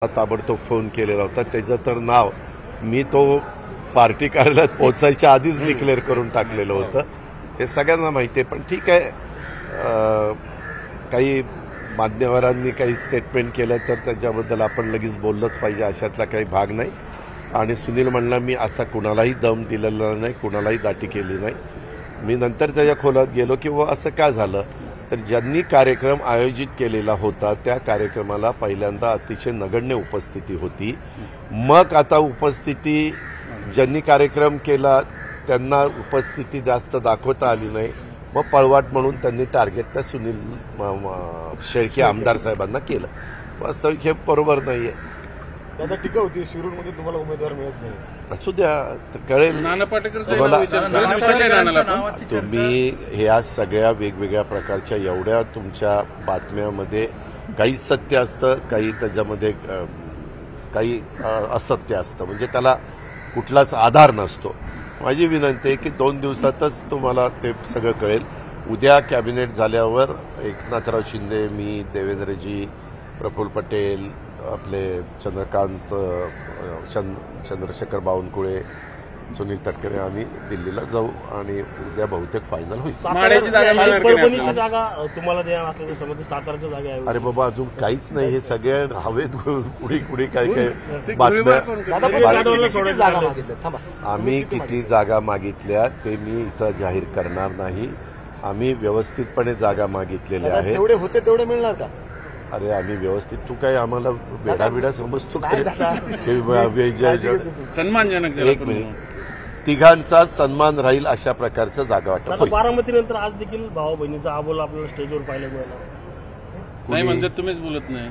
ताबडतोब फोन केलेला होता. त्याचं तर नाव मी तो पार्टी कार्यालयात पोहोचायच्या आधीच डिक्लेअर करून टाकलेलं होतं. हे सगळ्यांना माहिती आहे. पण ठीक आहे, काही मान्यवरांनी काही स्टेटमेंट केलं तर त्याच्याबद्दल आपण लगेच बोललंच पाहिजे, अशातला काही भाग नाही. आणि सुनील म्हणला मी असा कुणालाही दम दिलेला नाही, कुणालाही दाटी केली नाही. मी नंतर त्याच्या खोलात गेलो की असं का झालं, तर ज्यांनी कार्यक्रम आयोजित केलेला होता त्या कार्यक्रमाला पहिल्यांदा अतिशय नगण्य उपस्थिती होती. मग आता उपस्थिती ज्यांनी कार्यक्रम केला त्यांना उपस्थिती जास्त दाखवता आली नाही. मग पळवाट म्हणून त्यांनी टार्गेट त्या सुनील शेळके आमदार साहेबांना केलं. वास्तविक हे बरोबर नाहीये. त्याचा टीका होती शिरूरमध्ये तुम्हाला उमेदवार मिळत नाही. असू द्या, कळेल तुम्ही. ह्या सगळ्या वेगवेगळ्या प्रकारच्या एवढ्या तुमच्या बातम्यामध्ये काही सत्य असतं, काही त्याच्यामध्ये काही असत्य असतं, म्हणजे त्याला कुठलाच आधार नसतो. माझी विनंती आहे की 2 दिवसातच तुम्हाला ते सगळं कळेल. उद्या कॅबिनेट झाल्यावर एकनाथराव शिंदे, मी, देवेंद्रजी, प्रफुल्ल पटेल, आपले चंद्रकांत, चंद्रशेखर बावनकुळे, सुनील तटकरे आम्ही दिल्लीला जाऊ आणि उद्या बहुतेक फायनल होईल. परभणीची जागा तुम्हाला द्या असल्याचं समजतं, साताराच्या जागा आहे. अरे बाबा, अजून काहीच नाही. हे सगळे हवेत कुडी काय काय बातम्या. आम्ही किती जागा मागितल्या ते मी इथं जाहीर करणार नाही. आम्ही व्यवस्थितपणे जागा मागितलेल्या आहेत. तेवढे होते तेवढे मिळणार का? अरे आम्ही व्यवस्थित, तू काय आम्हाला वेडाबिडा समजतो? सन्मानजनक. एक मिनिट, तिघांचा सन्मान राहील अशा प्रकारचं जागा वाटप. बारामतीनंतर आज देखील भाऊ बहिणीचा आबोला आपल्याला स्टेजवर पाहायला मिळाला नाही म्हणजे तुम्हीच बोलत नाही.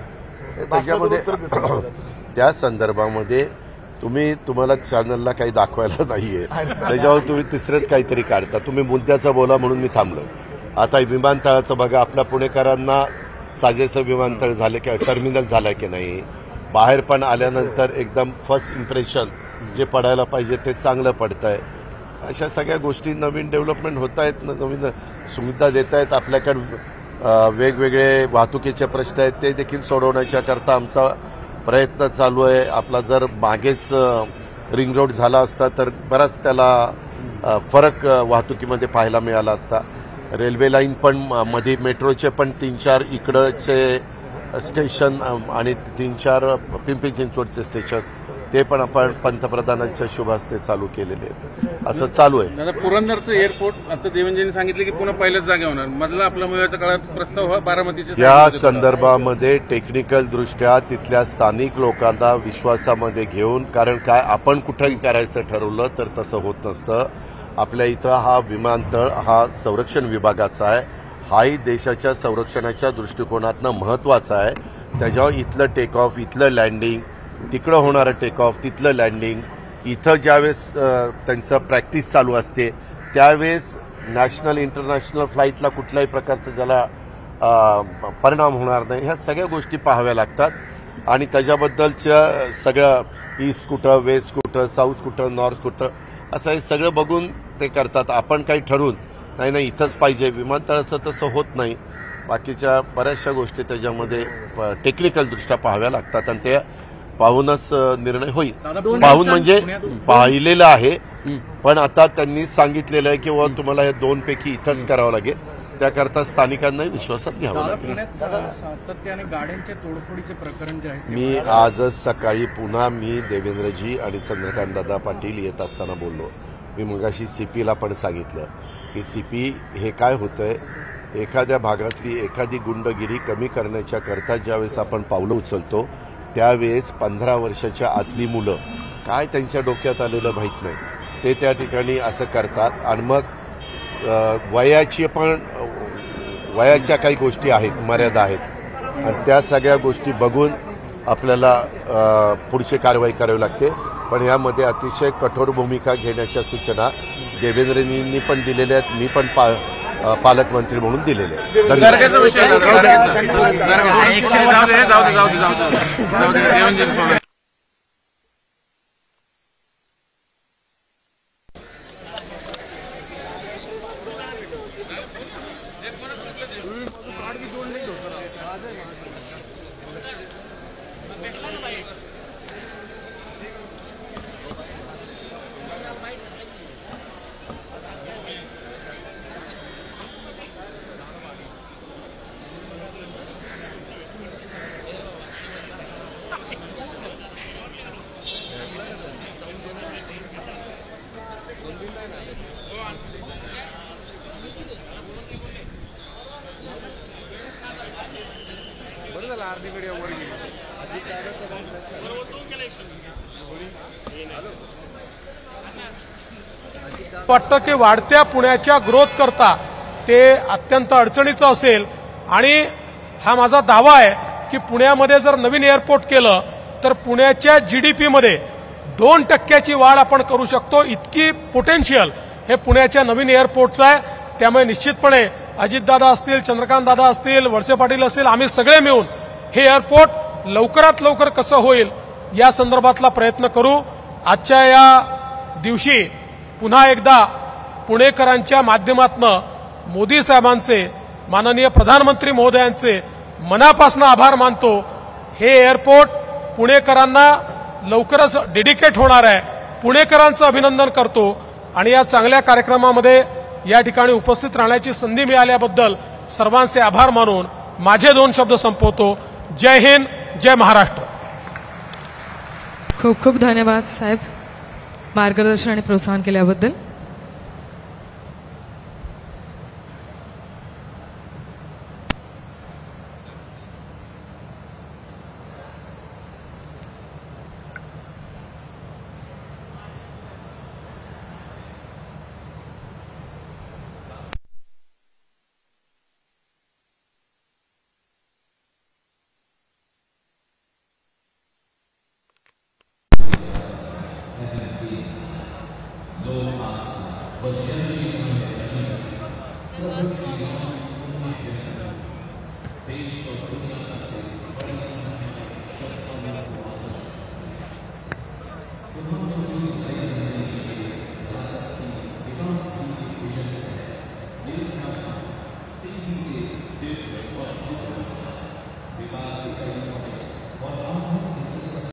त्याच्यामध्ये त्या संदर्भामध्ये तुम्हाला चॅनलला काही दाखवायला नाहीये, त्याच्यावर तुम्ही तिसरेच काहीतरी काढता. तुम्ही मुद्द्याचं बोला म्हणून मी थांबलो. आता विमानतळाचं बघा, आपल्या पुणेकरांना साजेसं विमानतळ झाले की टर्मिनल झालं की नाही, बाहेर पण आल्यानंतर एकदम फर्स्ट इम्प्रेशन जे पडायला पाहिजे ते चांगलं पडतंय. अशा सगळ्या गोष्टी नवीन डेव्हलपमेंट होत आहेत, नवीन सुविधा देत आहेत. आपल्याकडे वेगवेगळे वाहतुकीचे प्रश्न आहेत, ते देखील सोडवण्याच्या करता आमचा प्रयत्न चालू आहे. आपला जर मागेच रिंग रोड झाला असता तर बराच त्याला फरक वाहतुकीमध्ये पाहायला मिळाला असता. रेल्वे लाईन पण मध्ये मेट्रोचे पण 3-4 इकडचे स्टेशन आणि 3-4 पिंपरी चिंचवडचे स्टेशन ते पण आपण पंतप्रधानांच्या शुभ हस्ते चालू केलेले आहेत. असं चालू आहे. दादा, पुरंदरचं एअरपोर्ट आता देवेंद्रजींनी सांगितलं की पुन्हा पहिल्याच जागा होणार. मधला आपला मिळवायचा काळात प्रस्ताव बारामतीचे. या संदर्भामध्ये टेक्निकल दृष्ट्या तिथल्या स्थानिक लोकांना विश्वासामध्ये घेऊन, कारण काय आपण कुठंही करायचं ठरवलं तर तसं होत नसतं. आपल्या इथं हा विमानतळ हा संरक्षण विभागाचा आहे. हाही देशाच्या संरक्षणाच्या दृष्टिकोनातनं महत्वाचा आहे. त्याच्यावर इथलं टेक ऑफ, इथलं लँडिंग, तिकडं होणारं टेक ऑफ, तिथलं लँडिंग, इथं ज्यावेळेस त्यांचं प्रॅक्टिस चालू असते त्यावेळेस नॅशनल इंटरनॅशनल फ्लाईटला कुठल्याही प्रकारचं ज्याला परिणाम होणार नाही, ह्या सगळ्या गोष्टी पाहाव्या लागतात. आणि त्याच्याबद्दलच्या सगळं ईस्ट कुठं, वेस्ट कुठं, साऊथ कुठं, नॉर्थ कुठं, असं हे सगळं बघून ते करतात. आपण काही ठरवून नाही इथंच पाहिजे विमानतळाचं, तसं होत नाही. बाकीच्या बऱ्याचशा गोष्टी त्याच्यामध्ये टेक्निकलदृष्ट्या पाहाव्या लागतात आणि ते पाहूनच निर्णय होईल. पाहून म्हणजे पाहिलेलं आहे, पण आता त्यांनी सांगितलेलं आहे की तुम्हाला या 2 पैकी इथंच करावं लागेल. त्याकरता स्थानिकांनाही विश्वासात घ्यावं लागेल. सातत्याने गाड्यांच्या तोडफोडीचे प्रकरण जे आहे, मी आजच सकाळी पुन्हा देवेंद्रजी आणि चंद्रकांतदादा पाटील येत असताना बोललो. मी मगाशी सीपीला पण सांगितलं की सीपी, हे काय होतंय, एखाद्या भागातली एखादी गुंडगिरी कमी करण्याच्या करता ज्यावेळेस आपण पावलं उचलतो त्यावेळेस 15 वर्षाच्या आतली मुलं, काय त्यांच्या डोक्यात आलेलं माहीत नाही, ते त्या ठिकाणी असं करतात. आणि मग वयाच्या काही गोष्टी आहेत, मर्यादा आहेत, आणि त्या सगळ्या गोष्टी बघून आपल्याला पुढची कारवाई करावी लागते. पण यामध्ये अतिशय कठोर भूमिका घेण्याच्या सूचना देवेंद्रजींनी पण दिलेल्या आहेत, मी पण पालकमंत्री म्हणून दिलेले आहेत. भेटला ना बाई. वाटतं की वाढत्या पुण्याच्या ग्रोथ करता ते अत्यंत अडचणीचं असेल आणि हा माझा दावा आहे की पुण्यामध्ये जर नवीन एअरपोर्ट केलं तर पुण्याच्या जीडीपी मध्ये 2% वाढ आपण करू शकतो. इतकी पोटेन्शियल हे पुण्याच्या नवीन एअरपोर्टचं आहे. त्यामुळे निश्चितपणे अजितदादा असतील, चंद्रकांतदादा असतील, वळसे पाटील असतील, आम्ही सगळे मिळून हे एअरपोर्ट लवकरात लवकर कसं होईल या संदर्भातला प्रयत्न करू. आजच्या या दिवशी पुन्हा एकदा पुणेकरांच्या माध्यमातून मोदी साहेबांचे, माननीय प्रधानमंत्री महोदयांचे मनापासून आभार मानतो. हे एअरपोर्ट पुणेकरांना लवकरच डेडिकेट होणार आहे. पुणेकरांचं अभिनंदन करतो आणि या चांगल्या कार्यक्रमामध्ये या ठिकाणी उपस्थित राहण्याची संधी मिळाल्याबद्दल सर्वांचे आभार मानून माझे 2 शब्द संपवतो. जय हिंद, जय महाराष्ट्र. खूप खूप धन्यवाद साहेब, मार्गदर्शन आणि प्रोत्साहन केल्याबद्दल.